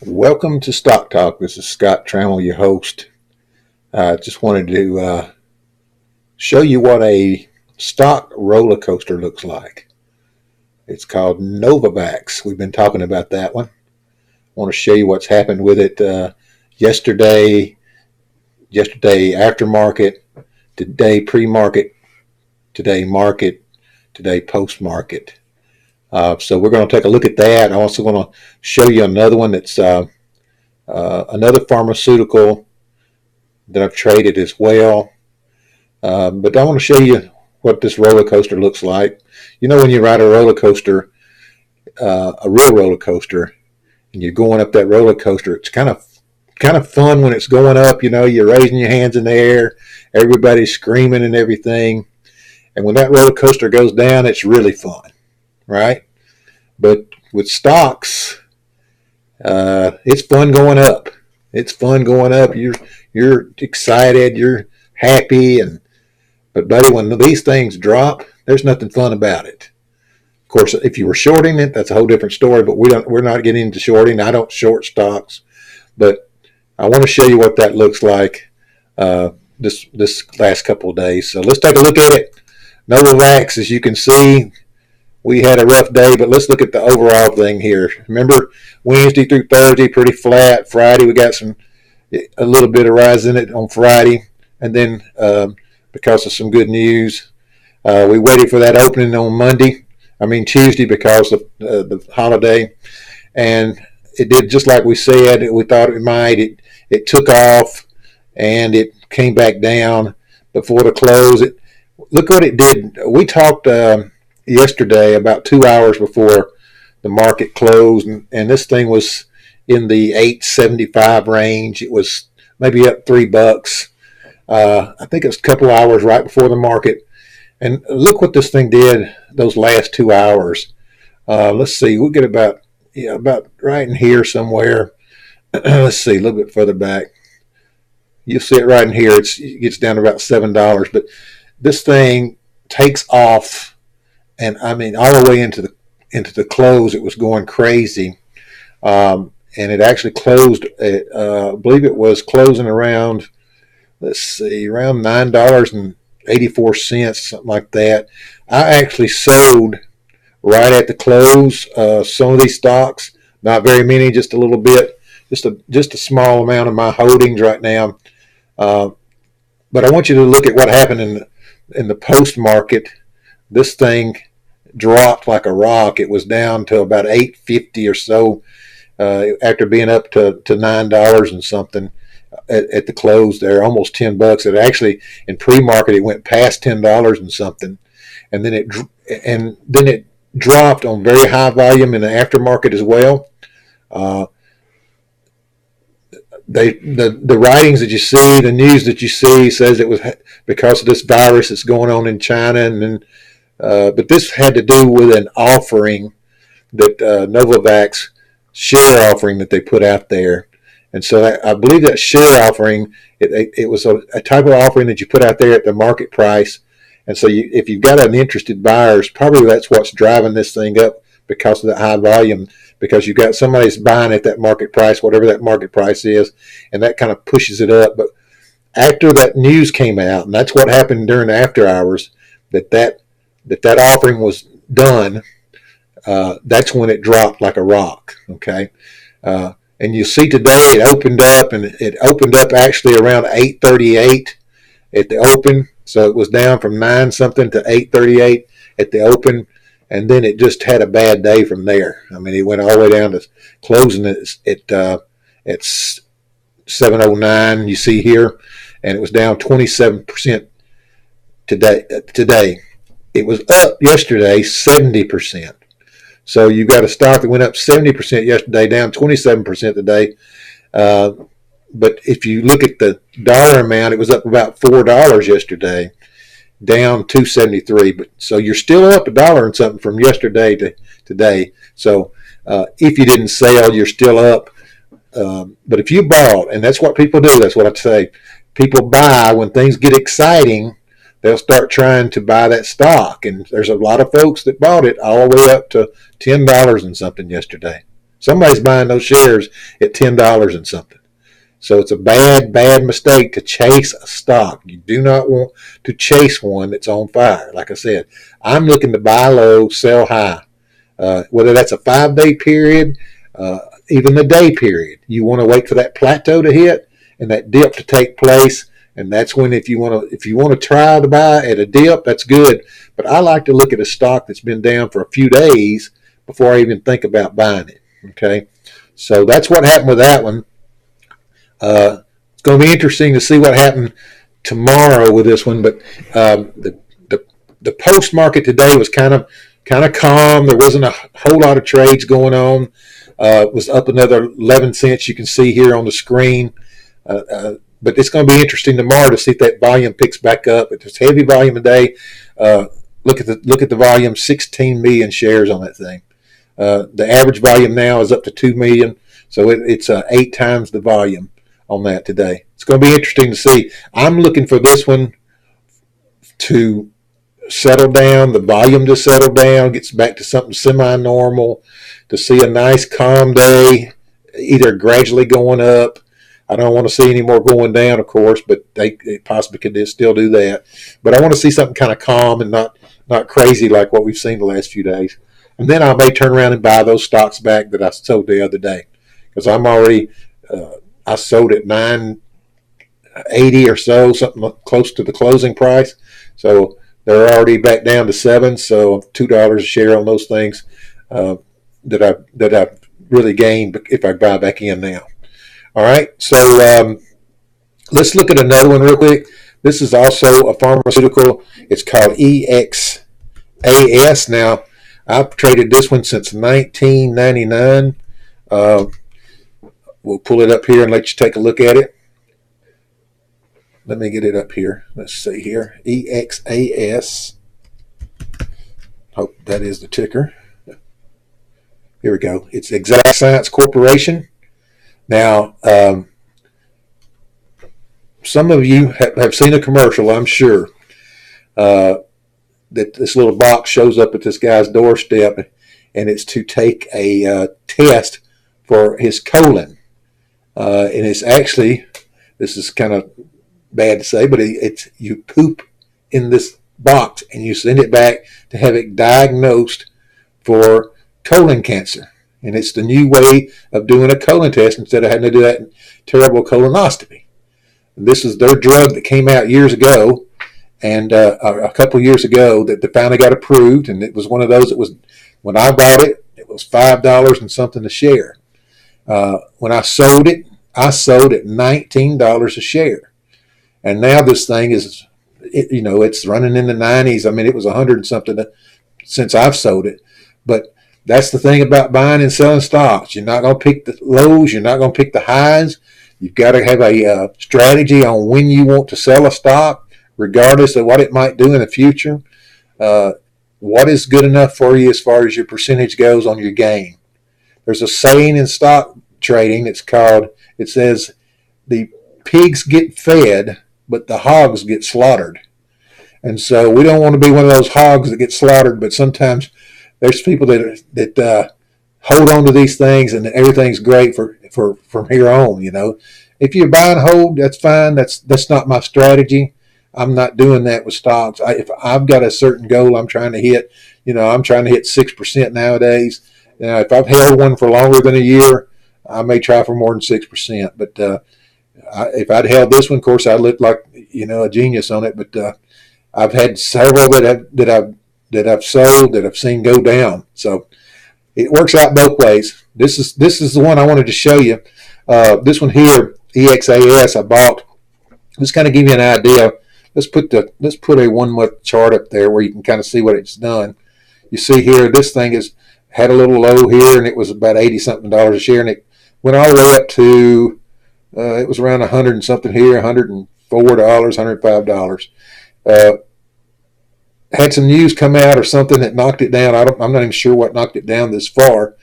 Welcome to Stock Talk. This is Scott Trammell, your host. I just wanted to show you what a stock roller coaster looks like. It's called Novavax. We've been talking about that one. I want to show you what's happened with it yesterday aftermarket, today pre-market, today market, today post-market. So we're going to take a look at that. I'm also going to show you another one that's another pharmaceutical that I've traded as well. But I want to show you what this roller coaster looks like. You know, when you ride a roller coaster, a real roller coaster, and you're going up that roller coaster, it's kind of fun when it's going up. You know, you're raising your hands in the air, everybody's screaming and everything. And when that roller coaster goes down, it's really fun, right? But with stocks, it's fun going up. It's fun going up. You're excited. You're happy. But buddy, when these things drop, there's nothing fun about it. Of course, if you were shorting it, that's a whole different story. But we're not getting into shorting. I don't short stocks, but I want to show you what that looks like this last couple of days. So let's take a look at it. Novavax, as you can see, we had a rough day, but let's look at the overall thing here. Remember, Wednesday through Thursday, pretty flat. Friday, we got a little bit of rise in it on Friday. And then because of some good news, we waited for that opening on Tuesday because of the holiday. And it did just like we said. We thought it might. It took off, and it came back down before the close. Look what it did. We talked yesterday about 2 hours before the market closed, and this thing was in the 875 range. It was maybe up $3. I think it was a couple hours right before the market, and look what this thing did those last 2 hours. Let's see, we'll get about right in here somewhere. Let's see, a little bit further back. You'll see it right in here. It gets down to about $7, but this thing takes off. And I mean, all the way into the close, it was going crazy, and it actually closed. I believe it was closing around, around $9.84, something like that. I actually sold right at the close some of these stocks, not very many, just a little bit, just a small amount of my holdings right now. But I want you to look at what happened in the post market. This thing dropped like a rock. It was down to about $8.50 or so after being up to $9 and something at the close there, almost $10. It actually, in pre-market, it went past $10 and something, and then it dropped on very high volume in the aftermarket as well. The writings that you see, the news that you see says it was because of this virus that's going on in China, and then but this had to do with an offering that Novavax share offering that they put out there. And so I believe that share offering, it was a type of offering that you put out there at the market price. And so if you've got an interested buyers, probably that's what's driving this thing up because of that high volume, because you've got somebody that's buying at that market price, whatever that market price is, and that kind of pushes it up. But after that news came out, and that's what happened during the after hours, that offering was done, that's when it dropped like a rock, okay? And you see today it opened up actually around 838 at the open. So it was down from 9 something to 838 at the open, and then it just had a bad day from there. I mean, it went all the way down to closing at 709, you see here, and it was down 27% today. It was up yesterday 70%. So you've got a stock that went up 70% yesterday, down 27% today. But if you look at the dollar amount, it was up about $4 yesterday, down $2.73. But so you're still up $1 and something from yesterday to today. So if you didn't sell, you're still up. But if you bought, and that's what people do, that's what I say, people buy when things get exciting. They'll start trying to buy that stock. And there's a lot of folks that bought it all the way up to $10 and something yesterday. Somebody's buying those shares at $10 and something. So it's a bad mistake to chase a stock. You do not want to chase one that's on fire. Like I said, I'm looking to buy low, sell high. Whether that's a 5-day period, even the day period, you want to wait for that plateau to hit and that dip to take place. And that's when, if you want to try to buy at a dip, that's good. But I like to look at a stock that's been down for a few days before I even think about buying it. Okay, so that's what happened with that one. It's going to be interesting to see what happened tomorrow with this one. But the post market today was kind of calm. There wasn't a whole lot of trades going on. It was up another 11 cents. You can see here on the screen. But it's going to be interesting tomorrow to see if that volume picks back up. It's heavy volume today. Look at the volume, 16 million shares on that thing. The average volume now is up to 2 million, so it's 8 times the volume on that today. It's going to be interesting to see. I'm looking for this one to settle down, the volume to settle down, gets back to something semi-normal, to see a nice calm day, either gradually going up. I don't want to see any more going down, of course, but they possibly could still do that. But I want to see something kind of calm and not crazy like what we've seen the last few days. And then I may turn around and buy those stocks back that I sold the other day, because I'm already I sold at $9.80 or so, something close to the closing price. So they're already back down to $7. So $2 a share on those things that I've really gained if I buy back in now. All right, so let's look at another one real quick. This is also a pharmaceutical. It's called EXAS. Now, I've traded this one since 1999. We'll pull it up here and let you take a look at it. Let me get it up here. Let's see here. EXAS. Hope that is the ticker. Here we go. It's Exact Science Corporation. Now, some of you have seen a commercial, I'm sure, that this little box shows up at this guy's doorstep, and it's to take a test for his colon. And it's actually, this is kind of bad to say, but it's you poop in this box and you send it back to have it diagnosed for colon cancer. And it's the new way of doing a colon test instead of having to do that terrible colonoscopy. This is their drug that came out years ago, and a couple of years ago that finally got approved. And it was one of those that was, when I bought it, it was $5 and something a share. When I sold it at $19 a share. And now this thing is, it's running in the 90s. I mean, it was 100 and something since I've sold it. But that's the thing about buying and selling stocks. You're not going to pick the lows. You're not going to pick the highs. You've got to have a strategy on when you want to sell a stock, regardless of what it might do in the future. What is good enough for you as far as your percentage goes on your gain? There's a saying in stock trading. It says, the pigs get fed, but the hogs get slaughtered. And so we don't want to be one of those hogs that get slaughtered, but sometimes there's people that hold on to these things and everything's great for from here on. If you buy and hold, that's fine. That's not my strategy. I'm not doing that with stocks. If I've got a certain goal I'm trying to hit, I'm trying to hit 6% nowadays. Now, if I've held one for longer than a year, I may try for more than 6%. But if I'd held this one, of course, I'd look like a genius on it. But I've had several that I've sold that I've seen go down. So it works out both ways. This is the one I wanted to show you. This one here, EXAS, I bought. Just kind of give you an idea. Let's put a 1 month chart up there where you can kind of see what it's done. You see here, this thing had a little low here, and it was about $80-something a share, and it went all the way up to it was around 100 and something here, $104, $105. Had some news come out or something that knocked it down. I'm not even sure what knocked it down this far,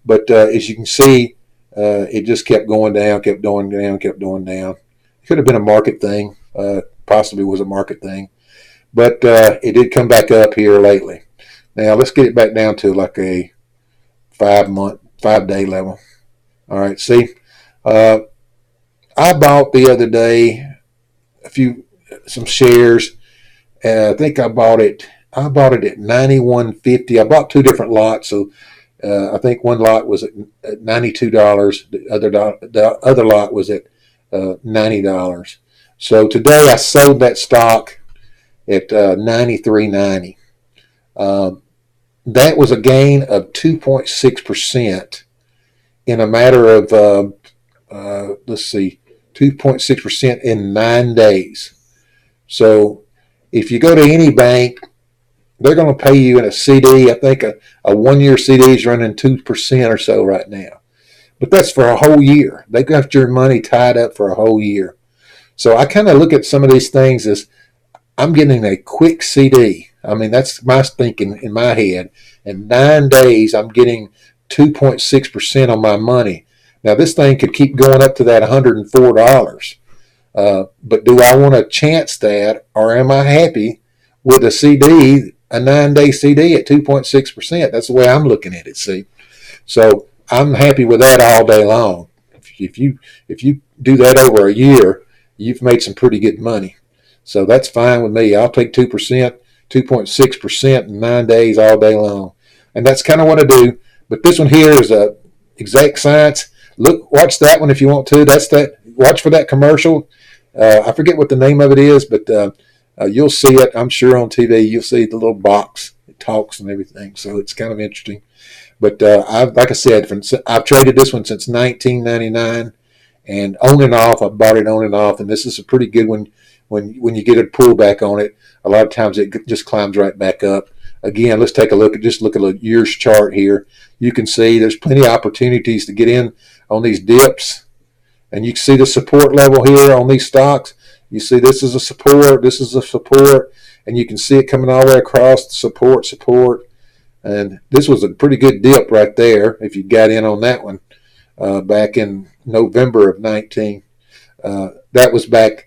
but as you can see, it just kept going down, kept going down. It could have been a market thing, possibly was a market thing, but it did come back up here lately. Now let's get it back down to like a 5 month 5-day level. All right, see, uh, I bought the other day some shares. I think I bought it. I bought it at 91.50. I bought two different lots, so I think one lot was at $92. The other lot was at $90. So today I sold that stock at $93.90. That was a gain of 2.6% in a matter of let's see, 2.6% in 9 days. So if you go to any bank, they're going to pay you in a CD. I think a 1-year CD is running 2% or so right now. But that's for a whole year. They've got your money tied up for a whole year. So I kind of look at some of these things as I'm getting a quick CD. I mean, that's my thinking in my head. In 9 days, I'm getting 2.6% on my money. Now, this thing could keep going up to that $104. But do I want to chance that, or am I happy with a CD, a 9-day CD at 2.6%? That's the way I'm looking at it, see? So I'm happy with that all day long. If you do that over a year, you've made some pretty good money. So that's fine with me. I'll take 2%, 2.6% in 9 days all day long. And that's kind of what I do. But this one here is a Exact Science. Watch that one if you want to. Watch for that commercial. I forget what the name of it is, but you'll see it, I'm sure, on TV. You'll see the little box. It talks and everything. So it's kind of interesting. But like I said, I've traded this one since 1999. And on and off, I bought it on and off. And this is a pretty good one. When you get a pullback on it, a lot of times it just climbs right back up. Again, let's take a look at a year's chart here. You can see there's plenty of opportunities to get in on these dips. And you can see the support level here on these stocks. You see this is a support, this is a support, and you can see it coming all the way across the support. And this was a pretty good dip right there if you got in on that one back in November of 19. That was back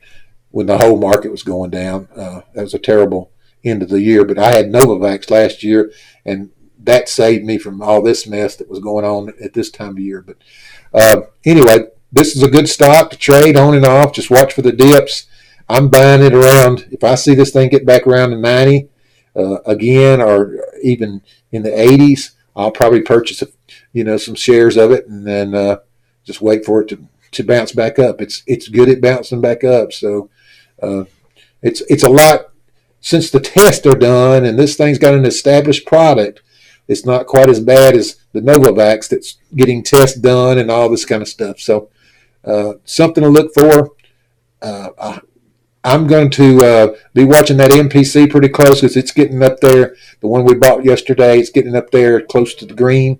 when the whole market was going down. That was a terrible end of the year, but I had Novavax last year, and that saved me from all this mess that was going on at this time of year. But anyway, this is a good stock to trade on and off. Just watch for the dips. I'm buying it around, if I see this thing get back around to 90 again, or even in the 80s, I'll probably purchase some shares of it, and then just wait for it to bounce back up. It's good at bouncing back up. So it's a lot. Since the tests are done and this thing's got an established product, it's not quite as bad as the Novavax that's getting tests done and all this kind of stuff. So something to look for. I'm going to be watching that MPC pretty close because it's getting up there. The one we bought yesterday, it's getting up there close to the green.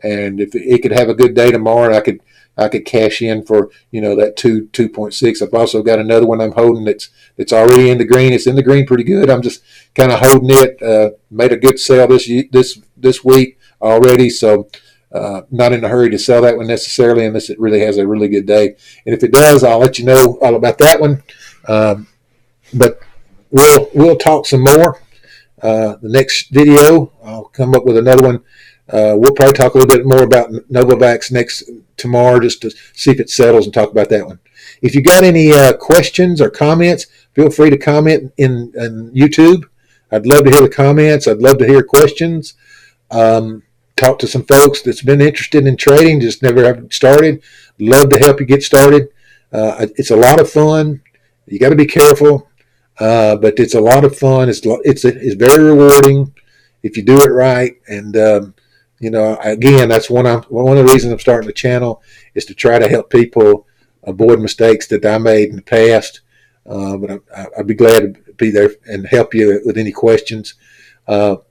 And if it could have a good day tomorrow, I could cash in for that 2.6. I've also got another one I'm holding that's already in the green. It's in the green pretty good. I'm just kind of holding it. Made a good sale this week already, so not in a hurry to sell that one necessarily unless it really has a really good day. And if it does, I'll let you know all about that one. But we'll talk some more. The next video, I'll come up with another one. We'll probably talk a little bit more about Novavax tomorrow just to see if it settles and talk about that one. If you got any questions or comments, feel free to comment in YouTube. I'd love to hear the comments. I'd love to hear questions. Talk to some folks that's been interested in trading, just never have started. Love to help you get started. It's a lot of fun. You got to be careful, but it's a lot of fun. It's very rewarding if you do it right. And again, that's one of the reasons I'm starting the channel is to try to help people avoid mistakes that I made in the past. But I'd be glad to be there and help you with any questions. Again,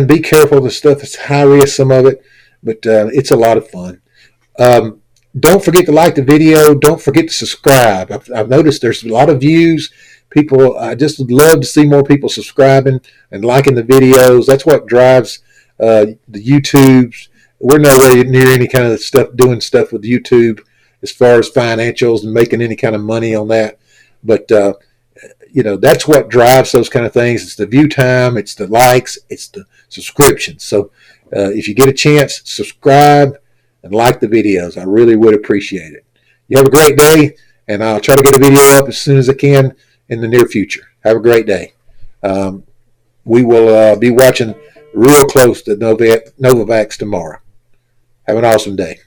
be careful. The stuff is high risk, some of it, but it's a lot of fun. Don't forget to like the video. Don't forget to subscribe. I've noticed there's a lot of views. People, I just would love to see more people subscribing and liking the videos. That's what drives the YouTubes. We're nowhere near any kind of doing stuff with YouTube as far as financials and making any kind of money on that. But, that's what drives those kind of things. It's the view time, it's the likes, it's the subscriptions. So If you get a chance, subscribe and like the videos. I really would appreciate it. You have a great day, and I'll try to get a video up as soon as I can in the near future. Have a great day. We will be watching real close to Novavax tomorrow. Have an awesome day.